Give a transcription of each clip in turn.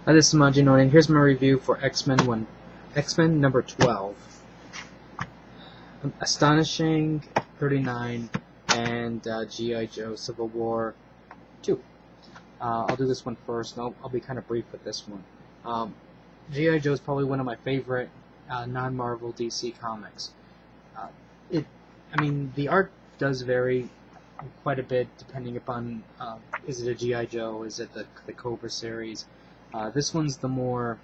Hi, this is Majinone, and here's my review for X-Men number 12, Astonishing 39, and G.I. Joe Civil War 2. I'll do this one first, and I'll be kind of brief with this one. G.I. Joe is probably one of my favorite non-Marvel DC comics. Uh, the art does vary quite a bit depending upon is it a G.I. Joe, is it the Cobra series. This one's the more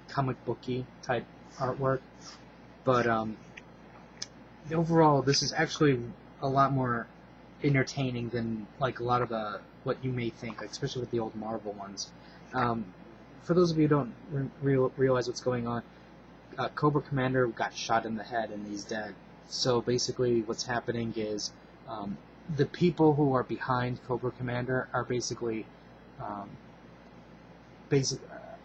comic booky type artwork, but overall this is actually a lot more entertaining than like a lot of what you may think, like, especially with the old Marvel ones. For those of you who don't realize what's going on, Cobra Commander got shot in the head and he's dead. So basically what's happening is the people who are behind Cobra Commander are basically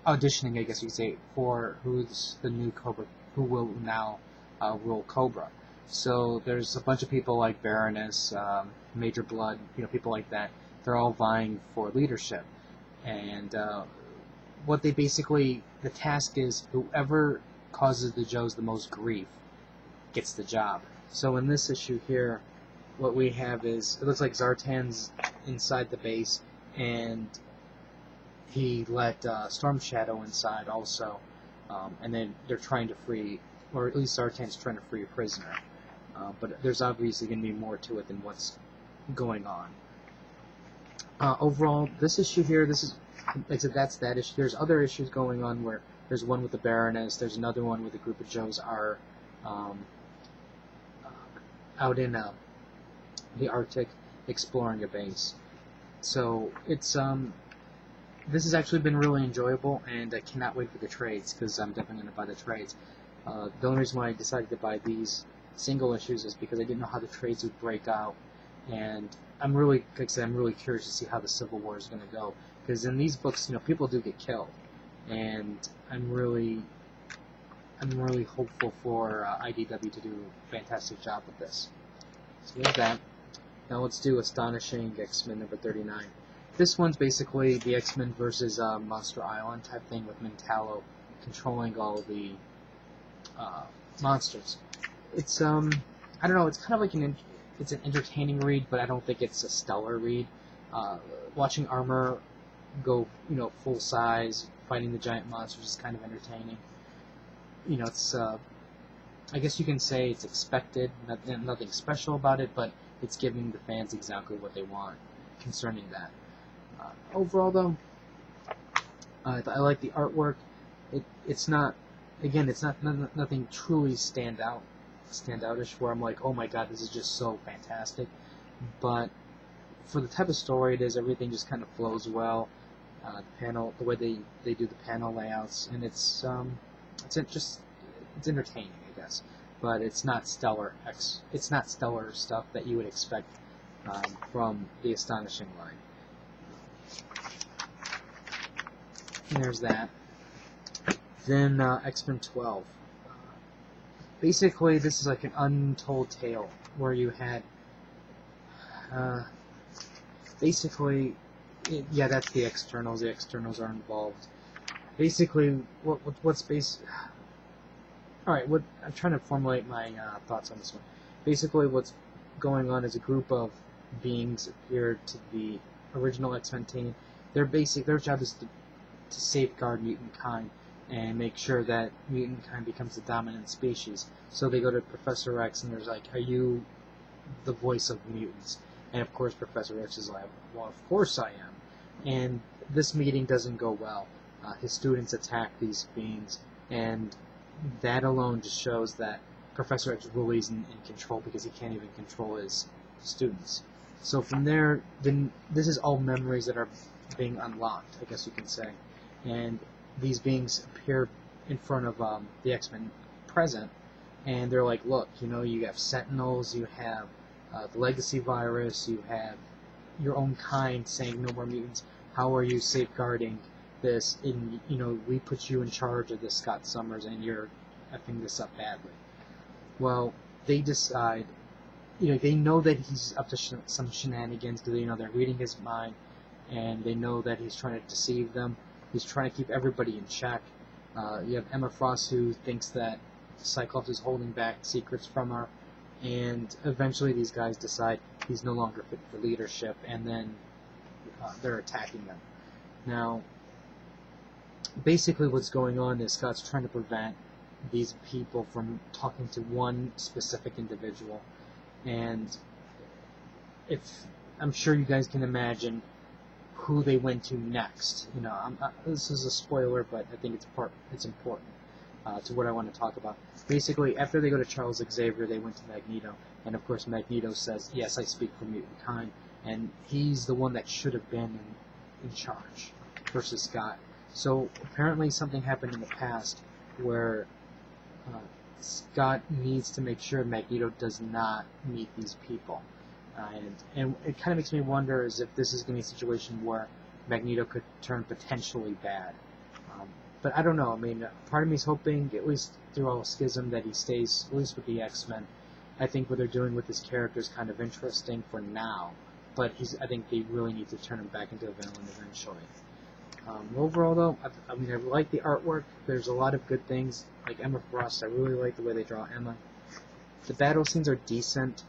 auditioning, I guess you could say, for who's the new Cobra, who will now rule Cobra. So there's a bunch of people like Baroness, Major Blood, people like that. They're all vying for leadership, and what they basically, the task is whoever causes the Joes the most grief gets the job. So in this issue here, what we have is, it looks like Zartan's inside the base, and he let Storm Shadow inside also, and then they're trying to free, or at least Zartan's trying to free a prisoner. But there's obviously going to be more to it than what's going on. Overall, this issue here, that's that issue. There's other issues going on where there's one with the Baroness, there's another one where the group of Joes are out in the Arctic exploring a base. So it's this has actually been really enjoyable, and I cannot wait for the trades, because I'm definitely going to buy the trades. The only reason why I decided to buy these single issues is because I didn't know how the trades would break out, and I'm really, like I said, I'm really curious to see how the Civil War is going to go, because in these books, people do get killed, and I'm really hopeful for IDW to do a fantastic job with this. So there's that. Now let's do Astonishing X-Men number 39. This one's basically the X-Men versus Monster Island type thing, with Mentallo controlling all the monsters. It's I don't know, it's kind of like it's an entertaining read, but I don't think it's a stellar read. Watching Armor go, full size, fighting the giant monsters is kind of entertaining. It's I guess you can say it's expected, nothing special about it, but it's giving the fans exactly what they want concerning that. Overall, though, I like the artwork. It's not, again, it's not nothing truly standoutish where I'm like, oh my god, this is just so fantastic. But for the type of story it is, everything just kind of flows well. The way they do the panel layouts, and it's entertaining, I guess. But it's not stellar. It's not stellar stuff that you would expect from the Astonishing line. And there's that. Then X-Men12. Basically, this is like an untold tale where you had basically, yeah, that's the externals. The externals are involved. Basically, what's base? All right, I'm trying to formulate my thoughts on this one. Basically, what's going on is a group of beings appeared to the original X-Men team. Their job is to safeguard mutant kind and make sure that mutant kind becomes the dominant species. So they go to Professor X and there's like, are you the voice of mutants? And of course Professor X is like, well, of course I am. And this meeting doesn't go well. His students attack these beings, and that alone just shows that Professor X really isn't in control, because he can't even control his students. So from there, then this is all memories that are being unlocked, I guess you can say. And these beings appear in front of the X-Men present, and they're like, look, you have Sentinels, you have the Legacy virus, you have your own kind saying no more mutants. How are you safeguarding this? And we put you in charge of this, Scott Summers, and you're effing this up badly. Well, they decide, they know that he's up to some shenanigans, because they're reading his mind, and they know that he's trying to deceive them. He's trying to keep everybody in check. You have Emma Frost, who thinks that Cyclops is holding back secrets from her, and eventually these guys decide he's no longer fit for leadership, and then they're attacking them. Now, basically what's going on is Scott's trying to prevent these people from talking to one specific individual, and I'm sure you guys can imagine who they went to next. You know, this is a spoiler, but I think it's important to what I want to talk about. Basically, after they go to Charles Xavier, they went to Magneto, and of course Magneto says, "Yes, I speak for mutant kind," and he's the one that should have been in charge versus Scott. So apparently something happened in the past where Scott needs to make sure Magneto does not meet these people. And it kind of makes me wonder as if this is going to be a situation where Magneto could turn potentially bad. But I don't know. I mean, part of me is hoping, at least through all schism, that he stays, at least with the X-Men. I think what they're doing with his character is kind of interesting for now. But I think they really need to turn him back into a villain eventually. Overall, though, I mean, I like the artwork. There's a lot of good things. Like Emma Frost, I really like the way they draw Emma. The battle scenes are decent.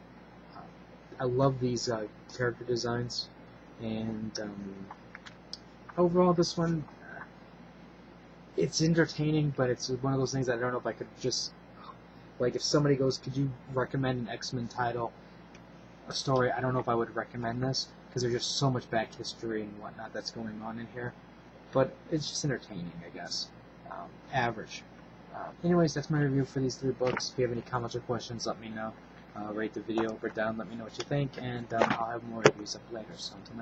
I love these character designs. And overall, this one, it's entertaining, but it's one of those things that I don't know if I could just... Like, if somebody goes, could you recommend an X-Men title, a story, I don't know if I would recommend this, because there's just so much back history and whatnot that's going on in here. But it's just entertaining, I guess. Average. Anyways, that's my review for these 3 books. If you have any comments or questions, let me know. Rate the video up or down, let me know what you think, and I'll have more reviews up later. So until next time.